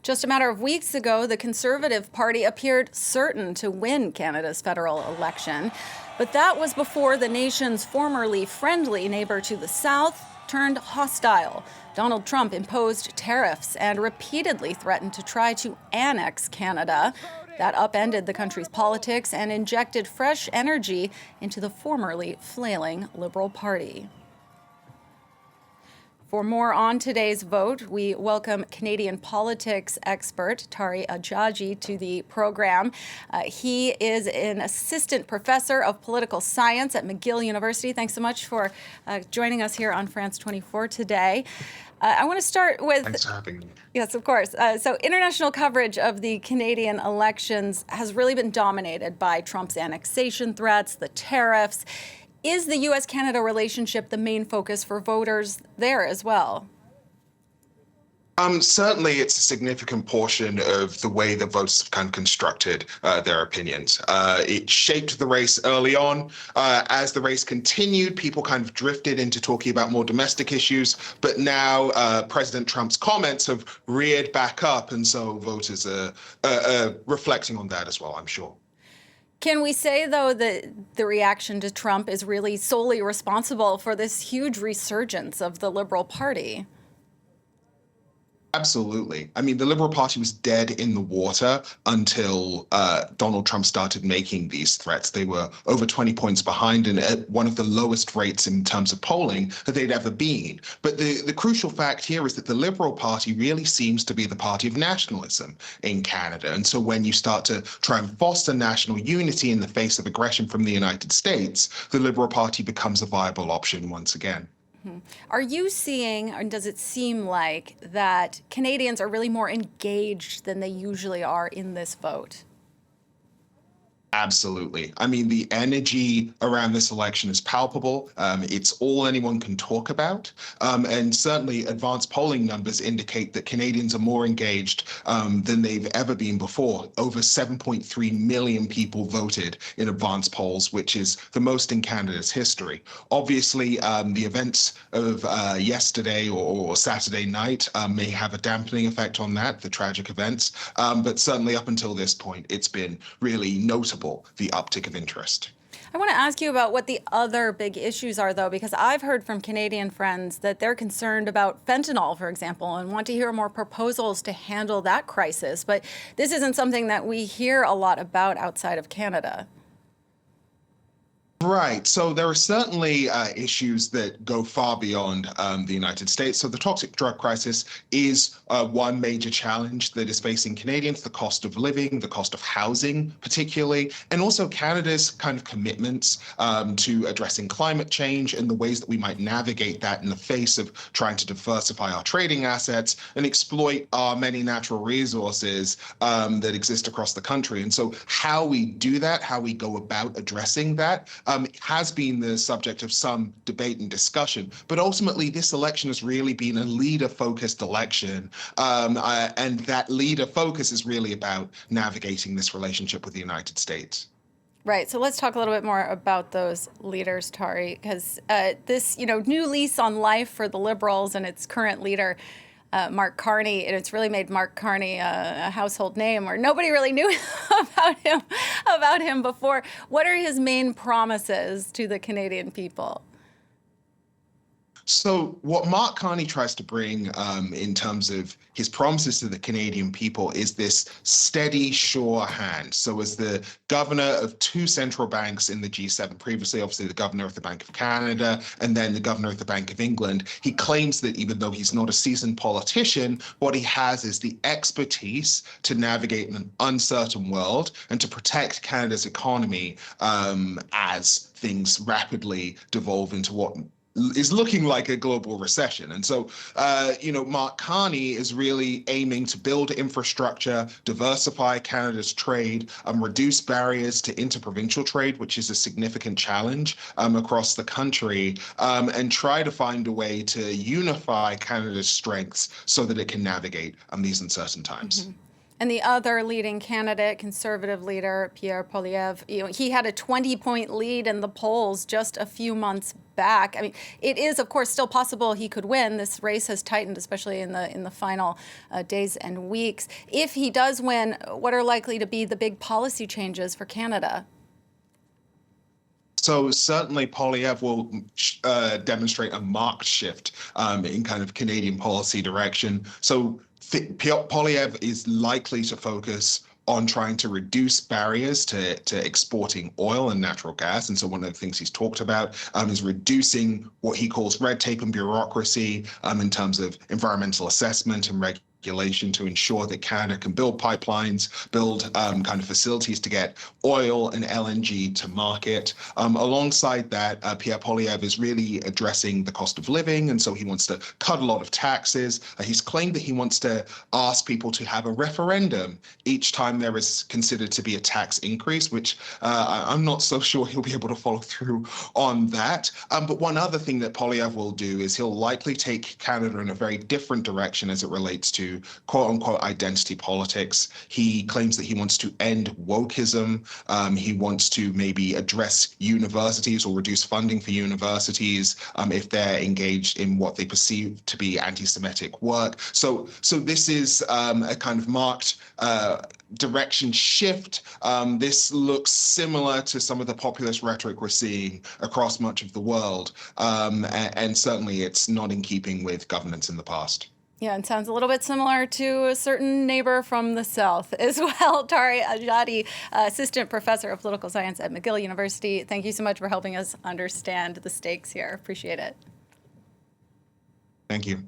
Just a matter of weeks ago, the Conservative Party appeared certain to win Canada's federal election. But that was before the nation's formerly friendly neighbor to the south turned hostile. Donald Trump imposed tariffs and repeatedly threatened to try to annex Canada. That upended the country's politics and injected fresh energy into the formerly flailing Liberal Party. For more on today's vote, we welcome Canadian politics expert Tari Ajadi to the program. He is an assistant professor of political science at McGill University. Thanks so much for joining us here on France 24 today. I want to start with... Thanks for having me. Yes, of course. So international coverage of the Canadian elections has really been dominated by Trump's annexation threats, the tariffs. Is the U.S.-Canada relationship the main focus for voters there as well? Certainly, it's a significant portion of the way the voters have kind of constructed their opinions. It shaped the race early on. As the race continued, people kind of drifted into talking about more domestic issues. But now President Trump's comments have reared back up. And so voters are reflecting on that as well, I'm sure. Can we say, though, that the reaction to Trump is really solely responsible for this huge resurgence of the Liberal Party? Absolutely. I mean, the Liberal Party was dead in the water until Donald Trump started making these threats. They were over 20 points behind and at one of the lowest rates in terms of polling that they'd ever been. But the crucial fact here is that the Liberal Party really seems to be the party of nationalism in Canada. And so when you start to try and foster national unity in the face of aggression from the United States, the Liberal Party becomes a viable option once again. Are you seeing, or does it seem like, that Canadians are really more engaged than they usually are in this vote? Absolutely. I mean, the energy around this election is palpable. It's all anyone can talk about. And certainly advanced polling numbers indicate that Canadians are more engaged than they've ever been before. Over 7.3 million people voted in advanced polls, which is the most in Canada's history. Obviously, the events of yesterday or Saturday night may have a dampening effect on that, the tragic events. But certainly up until this point, it's been really notable, the uptick of interest. I want to ask you about what the other big issues are, though, because I've heard from Canadian friends that they're concerned about fentanyl, for example, and want to hear more proposals to handle that crisis. But this isn't something that we hear a lot about outside of Canada. Right. So there are certainly issues that go far beyond the United States. So the toxic drug crisis is one major challenge that is facing Canadians, the cost of living, the cost of housing, particularly, and also Canada's kind of commitments to addressing climate change and the ways that we might navigate that in the face of trying to diversify our trading assets and exploit our many natural resources that exist across the country. And so how we do that, how we go about addressing that, has been the subject of some debate and discussion, but ultimately this election has really been a leader-focused election, and that leader focus is really about navigating this relationship with the United States. Right. So let's talk a little bit more about those leaders, Tari, because this, new lease on life for the Liberals and its current leader, Mark Carney, and it's really made Mark Carney a household name, where nobody really knew about him before. What are his main promises to the Canadian people? So what Mark Carney tries to bring in terms of his promises to the Canadian people is this steady, sure hand. So as the governor of two central banks in the G7, previously obviously the governor of the Bank of Canada and then the governor of the Bank of England, he claims that even though he's not a seasoned politician, what he has is the expertise to navigate an uncertain world and to protect Canada's economy as things rapidly devolve into what is looking like a global recession. And so, Mark Carney is really aiming to build infrastructure, diversify Canada's trade, reduce barriers to interprovincial trade, which is a significant challenge across the country, and try to find a way to unify Canada's strengths so that it can navigate these uncertain times. Mm-hmm. And the other leading candidate, conservative leader Pierre Poilievre, he had a 20-point lead in the polls just a few months back. I mean, it is, of course, still possible he could win. This race has tightened, especially in the final days and weeks. If he does win, what are likely to be the big policy changes for Canada? So certainly Poilievre will demonstrate a marked shift in kind of Canadian policy direction. So Poilievre is likely to focus on trying to reduce barriers to exporting oil and natural gas. And so one of the things he's talked about is reducing what he calls red tape and bureaucracy in terms of environmental assessment and regulation to ensure that Canada can build pipelines, build kind of facilities to get oil and LNG to market. Alongside that, Pierre Poilievre is really addressing the cost of living, and so he wants to cut a lot of taxes. He's claimed that he wants to ask people to have a referendum each time there is considered to be a tax increase, which I'm not so sure he'll be able to follow through on that. But one other thing that Poilievre will do is he'll likely take Canada in a very different direction as it relates to quote unquote identity politics. He claims that he wants to end wokeism. He wants to maybe address universities or reduce funding for universities if they're engaged in what they perceive to be anti-Semitic work. So this is a kind of marked direction shift. This looks similar to some of the populist rhetoric we're seeing across much of the world. And certainly it's not in keeping with governments in the past. Yeah, it sounds a little bit similar to a certain neighbor from the South as well. Tari Ajadi, assistant professor of political science at McGill University. Thank you so much for helping us understand the stakes here. Appreciate it. Thank you.